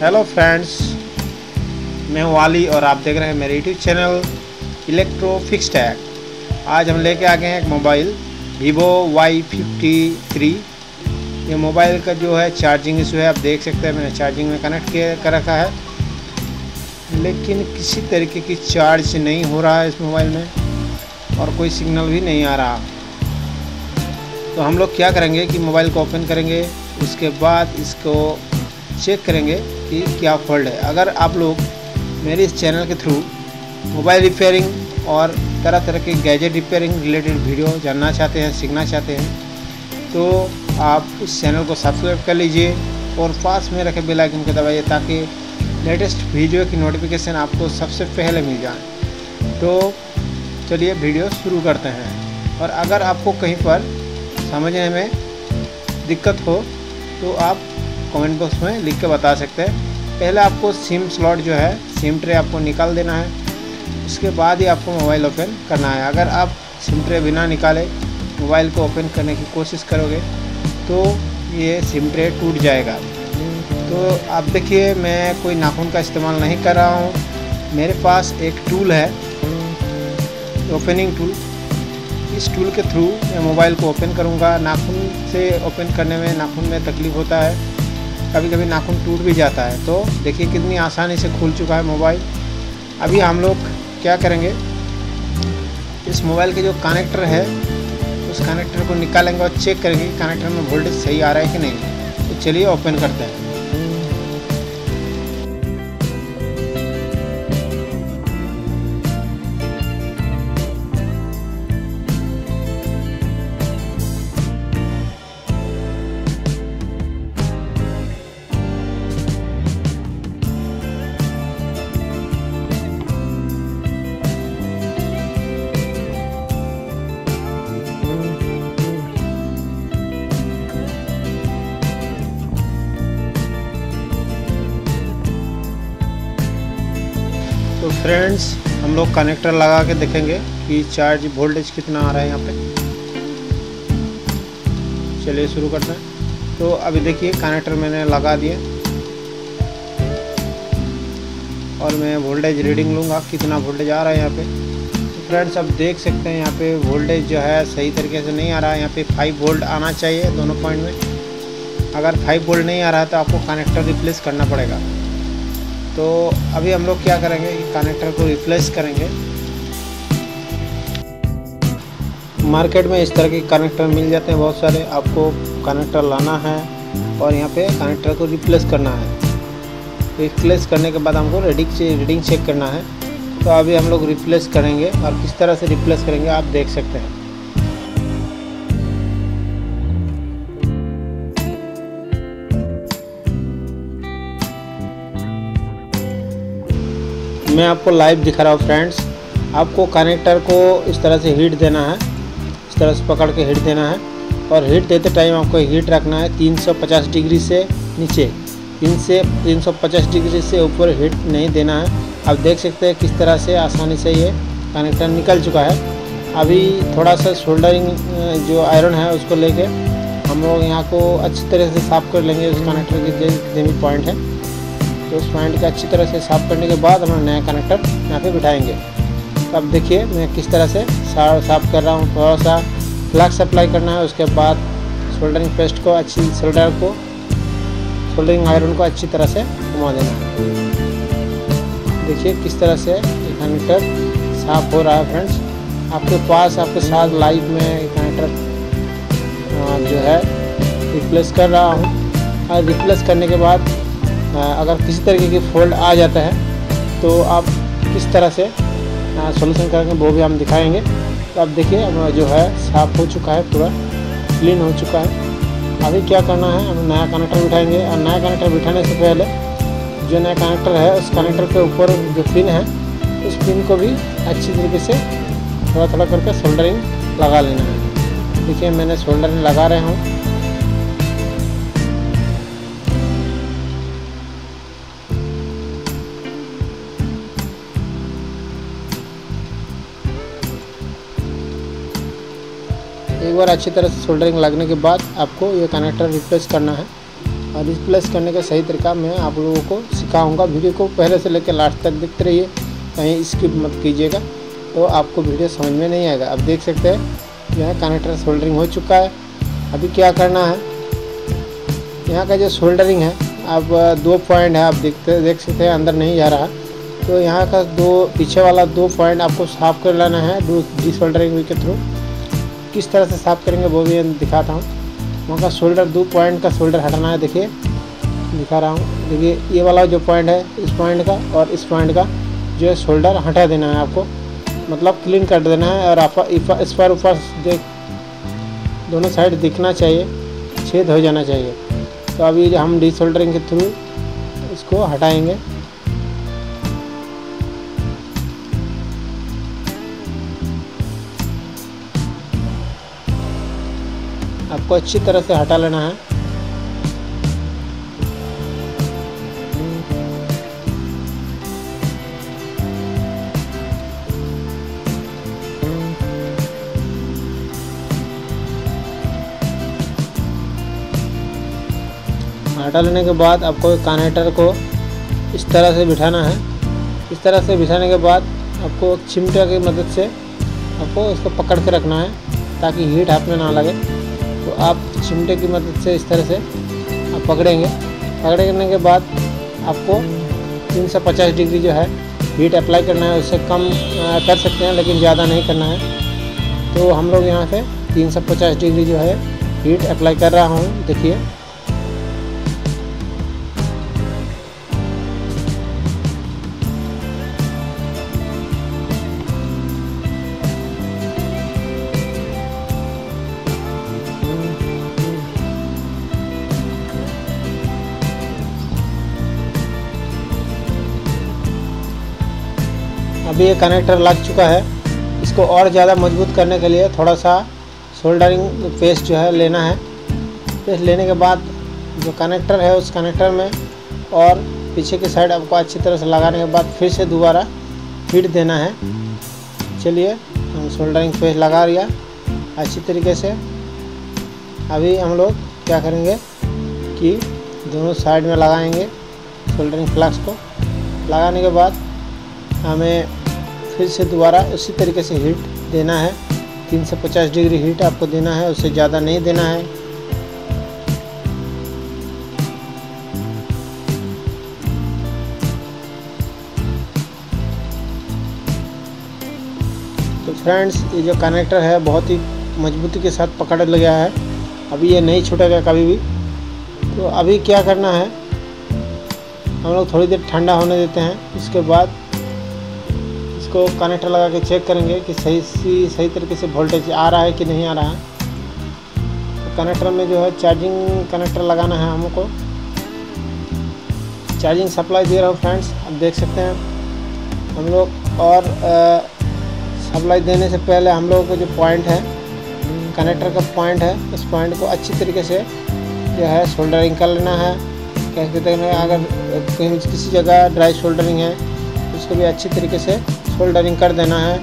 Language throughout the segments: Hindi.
हेलो फ्रेंड्स, मैं हूं वाली और आप देख रहे हैं मेरे YouTube channel electro fix tag. आज हम लेके आ गए हैं एक मोबाइल Vivo Y53। ये मोबाइल का जो है चार्जिंग इशू है, आप देख सकते हैं। मैंने चार्जिंग में कनेक्ट कर रखा है, लेकिन किसी तरीके की चार्ज नहीं हो रहा है इस मोबाइल में और कोई सिग्नल भी नहीं आ रहा। तो हम लोग क्या करेंगे कि मोबाइल को ओपन करेंगे, उसके बाद इसको चेक करेंगे कि क्या फॉल्ट है। अगर आप लोग मेरे इस चैनल के थ्रू मोबाइल रिपेयरिंग और तरह तरह के गैजेट रिपेयरिंग रिलेटेड वीडियो जानना चाहते हैं, सीखना चाहते हैं, तो आप इस चैनल को सब्सक्राइब कर लीजिए और पास में रखे बेल आइकन को दबाइए ताकि लेटेस्ट वीडियो की नोटिफिकेशन आपको सबसे पहले मिल जाए। तो चलिए वीडियो शुरू करते हैं। और अगर आपको कहीं पर समझने में दिक्कत हो तो आप कमेंट बॉक्स में लिख के बता सकते हैं। पहले आपको सिम स्लॉट जो है, सिम ट्रे आपको निकाल देना है, उसके बाद ही आपको मोबाइल ओपन करना है। अगर आप सिम ट्रे बिना निकाले मोबाइल को ओपन करने की कोशिश करोगे तो ये सिम ट्रे टूट जाएगा। तो आप देखिए, मैं कोई नाखून का इस्तेमाल नहीं कर रहा हूँ। मेरे पास एक टूल है, ओपनिंग टूल। इस टूल के थ्रू मैं मोबाइल को ओपन करूँगा। नाखून से ओपन करने में नाखून में तकलीफ़ होता है, कभी कभी नाखून टूट भी जाता है। तो देखिए कितनी आसानी से खुल चुका है मोबाइल। अभी हम लोग क्या करेंगे, इस मोबाइल के जो कनेक्टर है उस कनेक्टर को निकालेंगे और चेक करेंगे कि कनेक्टर में वोल्टेज सही आ रहा है कि नहीं। तो चलिए ओपन करते हैं। तो फ्रेंड्स, हम लोग कनेक्टर लगा के देखेंगे कि चार्ज वोल्टेज कितना आ रहा है यहाँ पे। चलिए शुरू करते हैं। तो अभी देखिए कनेक्टर मैंने लगा दिए और मैं वोल्टेज रीडिंग लूँगा कितना वोल्टेज आ रहा है यहाँ पे। तो फ्रेंड्स, आप देख सकते हैं यहाँ पे वोल्टेज जो है सही तरीके से नहीं आ रहा है। यहाँ पे 5 वोल्ट आना चाहिए दोनों पॉइंट में। अगर 5 वोल्ट नहीं आ रहा है तो आपको कनेक्टर रिप्लेस करना पड़ेगा। तो अभी हम लोग क्या करेंगे कि कनेक्टर को रिप्लेस करेंगे। मार्केट में इस तरह के कनेक्टर मिल जाते हैं बहुत सारे। आपको कनेक्टर लाना है और यहाँ पे कनेक्टर को रिप्लेस करना है। रिप्लेस करने के बाद हमको रीडिंग चेक करना है। तो अभी हम लोग रिप्लेस करेंगे और किस तरह से रिप्लेस करेंगे आप देख सकते हैं। मैं आपको लाइव दिखा रहा हूँ फ्रेंड्स। आपको कनेक्टर को इस तरह से हीट देना है, इस तरह से पकड़ के हीट देना है और हीट देते टाइम आपको हीट रखना है 350 डिग्री से नीचे। 350 डिग्री से ऊपर हीट नहीं देना है। आप देख सकते हैं किस तरह से आसानी से ये कनेक्टर निकल चुका है। अभी थोड़ा सा सोल्डरिंग जो आयरन है उसको लेके हम लोग यहाँ को अच्छी तरह से साफ़ कर लेंगे। उस कनेक्टर के जितने भी पॉइंट है तो उस पॉइंट का अच्छी तरह से साफ़ करने के बाद हम नया कनेक्टर यहाँ पे बिठाएंगे। तो अब देखिए मैं किस तरह से साफ़ कर रहा हूँ। थोड़ा सा फ्लक्स अप्लाई करना है, उसके बाद सोल्डरिंग पेस्ट को सोल्डरिंग आयरन को अच्छी तरह से घुमा देना है। देखिए किस तरह से ये कनेक्टर साफ़ हो रहा है फ्रेंड्स। आपके पास आपके साथ लाइव में ये कनेक्टर जो है रिप्लेस कर रहा हूँ। और रिप्लेस करने के बाद अगर किसी तरीके की फॉल्ट आ जाता है तो आप किस तरह से सॉल्यूशन करेंगे वो भी हम दिखाएंगे। तो आप देखिए अब जो है साफ़ हो चुका है, पूरा क्लीन हो चुका है। अभी क्या करना है, हम नया कनेक्टर बिठाएंगे। और नया कनेक्टर बिठाने से पहले जो नया कनेक्टर है उस कनेक्टर के ऊपर जो पिन है उस पिन को भी अच्छी तरीके से थोड़ा थोड़ा करके सोल्डरिंग लगा लेना है। देखिए मैंने सोल्डरिंग लगा रहा हूँ। एक बार अच्छी तरह से सोल्डरिंग लगने के बाद आपको ये कनेक्टर रिप्लेस करना है। और रिप्लेस करने का सही तरीका मैं आप लोगों को सिखाऊंगा। वीडियो को पहले से लेकर लास्ट तक देखते रहिए, कहीं स्किप मत कीजिएगा, तो आपको वीडियो समझ में नहीं आएगा। अब देख सकते हैं यह कनेक्टर सोल्डरिंग हो चुका है। अभी क्या करना है, यहाँ का जो सोल्डरिंग है, अब 2 पॉइंट है, आप देख सकते हैं अंदर नहीं जा रहा, तो यहाँ का पीछे वाला 2 पॉइंट आपको साफ़ कर लेना है डिसोल्डरिंग के थ्रू। किस तरह से साफ़ करेंगे वो भी दिखाता हूँ। वहाँ का शोल्डर 2 पॉइंट का शोल्डर हटाना है। देखिए दिखा रहा हूँ, देखिए ये वाला जो पॉइंट है, इस पॉइंट का और इस पॉइंट का जो है शोल्डर हटा देना है आपको, मतलब क्लीन कर देना है। और आप इस पर ऊपर दोनों साइड दिखना चाहिए, छेद हो जाना चाहिए। तो अभी हम डिसोल्डरिंग के थ्रू इसको हटाएंगे। आपको अच्छी तरह से हटा लेना है। हटा लेने के बाद आपको कनेक्टर को इस तरह से बिठाना है। इस तरह से बिठाने के बाद आपको चिमटे की मदद से आपको इसको पकड़ के रखना है ताकि हीट हाथ में ना लगे। तो आप चिमटे की मदद से इस तरह से आप पकड़ेंगे। पकड़ने के बाद आपको 350 डिग्री जो है हीट अप्लाई करना है। उससे कम कर सकते हैं लेकिन ज़्यादा नहीं करना है। तो हम लोग यहाँ से 350 डिग्री जो है हीट अप्लाई कर रहा हूँ। देखिए अभी ये कनेक्टर लग चुका है। इसको और ज़्यादा मजबूत करने के लिए थोड़ा सा सोल्डरिंग पेस्ट जो है लेना है। पेस्ट लेने के बाद जो कनेक्टर है उस कनेक्टर में और पीछे की साइड आपको अच्छी तरह से लगाने के बाद फिर से दोबारा हीट देना है। चलिए हम सोल्डरिंग पेस्ट लगा लिया अच्छी तरीके से। अभी हम लोग क्या करेंगे कि दोनों साइड में लगाएंगे सोल्डरिंग फ्लक्स को। लगाने के बाद हमें फिर से दोबारा उसी तरीके से हीट देना है। 350 डिग्री हीट आपको देना है, उससे ज़्यादा नहीं देना है। तो फ्रेंड्स ये जो कनेक्टर है बहुत ही मजबूती के साथ पकड़ गया है। अभी ये नहीं छूटेगा कभी भी। तो अभी क्या करना है, हम लोग थोड़ी देर ठंडा होने देते हैं। उसके बाद इसको कनेक्टर लगा के चेक करेंगे कि सही तरीके से वोल्टेज आ रहा है कि नहीं आ रहा है। तो कनेक्टर में जो है चार्जिंग कनेक्टर लगाना है हमको। चार्जिंग सप्लाई दे रहा हूँ फ्रेंड्स, आप देख सकते हैं हम लोग। और सप्लाई देने से पहले हम लोगों को जो पॉइंट है, कनेक्टर का पॉइंट है, उस पॉइंट को अच्छी तरीके से जो है सोल्डरिंग कर लेना है। कैसे कहते हैं, अगर कहीं किसी जगह ड्राई सोल्डरिंग है उसको भी अच्छी तरीके से सोल्डरिंग कर देना है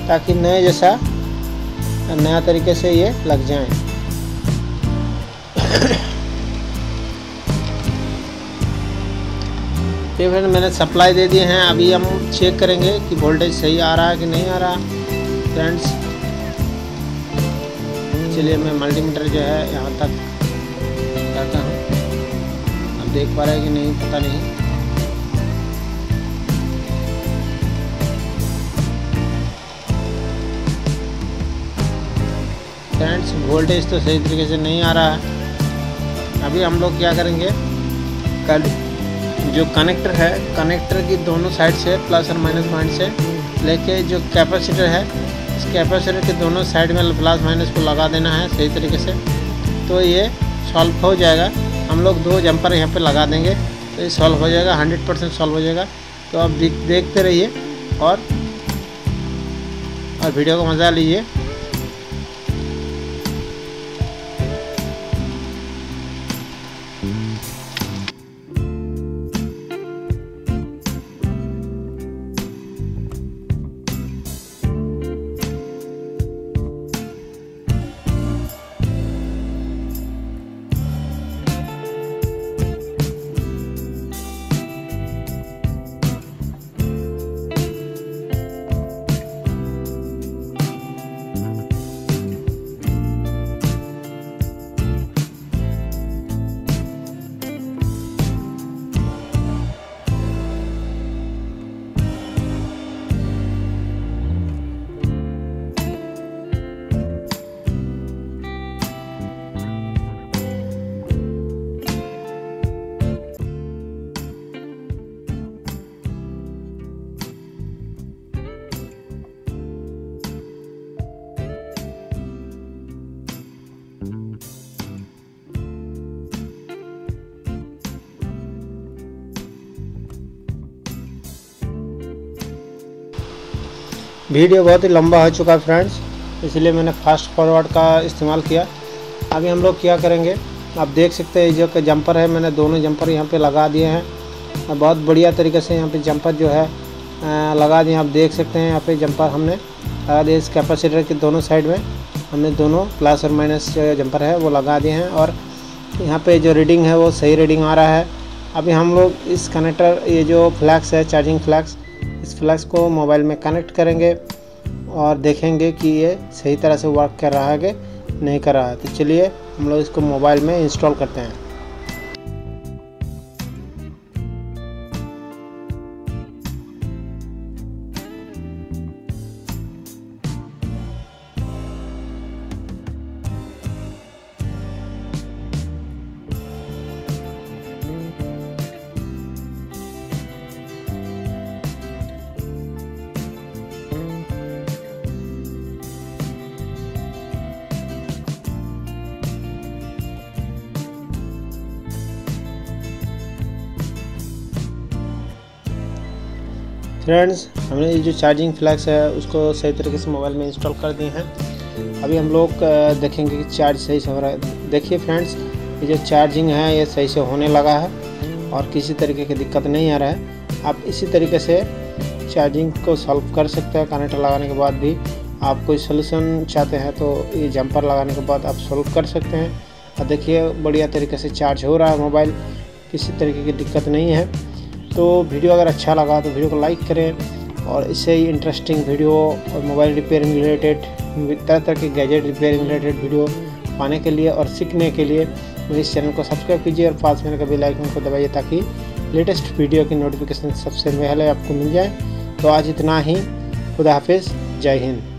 ताकि नया तरीके से ये लग जाए। ये फिर मैंने सप्लाई दे दिए हैं। अभी हम चेक करेंगे कि वोल्टेज सही आ रहा है कि नहीं आ रहा फ्रेंड्स। चलिए मैं मल्टीमीटर जो है यहाँ तक जाता हूँ। अब देख पा रहे हैं कि नहीं पता नहीं। फ्रेंड्स वोल्टेज तो सही तरीके से नहीं आ रहा है। अभी हम लोग क्या करेंगे, कल जो कनेक्टर है, कनेक्टर की दोनों साइड से प्लस और माइनस पॉइंट से लेके जो कैपेसिटर है, इस कैपेसिटर के दोनों साइड में प्लस माइनस को लगा देना है सही तरीके से। तो ये सॉल्व हो जाएगा। हम लोग 2 जंपर यहाँ पे लगा देंगे तो ये सॉल्व हो जाएगा, 100% सॉल्व हो जाएगा। तो आप देखते रहिए और वीडियो को मज़ा लीजिए। वीडियो बहुत ही लंबा हो चुका है फ्रेंड्स, इसलिए मैंने फास्ट फॉरवर्ड का इस्तेमाल किया। अभी हम लोग क्या करेंगे, आप देख सकते हैं जो कि जंपर है, मैंने दोनों जंपर यहाँ पे लगा दिए हैं। बहुत बढ़िया तरीके से यहाँ पे जंपर जो है लगा दिए। आप देख सकते हैं यहाँ पे जंपर हमने लगा दिए। इस कैपेसिटर के दोनों साइड में हमने दोनों प्लस और माइनस जो जंपर है वो लगा दिए हैं, और यहाँ पे जो रीडिंग है वो सही रीडिंग आ रहा है। अभी हम लोग इस कनेक्टर, ये जो फ्लैक्स है चार्जिंग फ्लैक्स, इस फ्लैक्स को मोबाइल में कनेक्ट करेंगे और देखेंगे कि ये सही तरह से वर्क कर रहा है कि नहीं कर रहा है। तो चलिए हम लोग इसको मोबाइल में इंस्टॉल करते हैं। फ्रेंड्स, हमने ये जो चार्जिंग फ्लैक्स है उसको सही तरीके से मोबाइल में इंस्टॉल कर दिए हैं। अभी हम लोग देखेंगे कि चार्ज सही से हो रहा है। देखिए फ्रेंड्स, ये जो चार्जिंग है ये सही से होने लगा है और किसी तरीके की दिक्कत नहीं आ रहा है। आप इसी तरीके से चार्जिंग को सॉल्व कर सकते हैं। कनेक्टर लगाने के बाद भी आप कोई सोल्यूशन चाहते हैं तो ये जंपर लगाने के बाद आप सॉल्व कर सकते हैं। और देखिए बढ़िया तरीके से चार्ज हो रहा है मोबाइल, किसी तरीके की दिक्कत नहीं है। तो वीडियो अगर अच्छा लगा तो वीडियो को लाइक करें, और इससे ही इंटरेस्टिंग वीडियो और मोबाइल रिपेयरिंग रिलेटेड, तरह तरह के गैजेट रिपेयरिंग रिलेटेड वीडियो पाने के लिए और सीखने के लिए मेरे इस चैनल को सब्सक्राइब कीजिए और पास में बेल आइकन को दबाइए ताकि लेटेस्ट वीडियो की नोटिफिकेशन सबसे पहले आपको मिल जाए। तो आज इतना ही। खुदा हाफिज़, जय हिंद।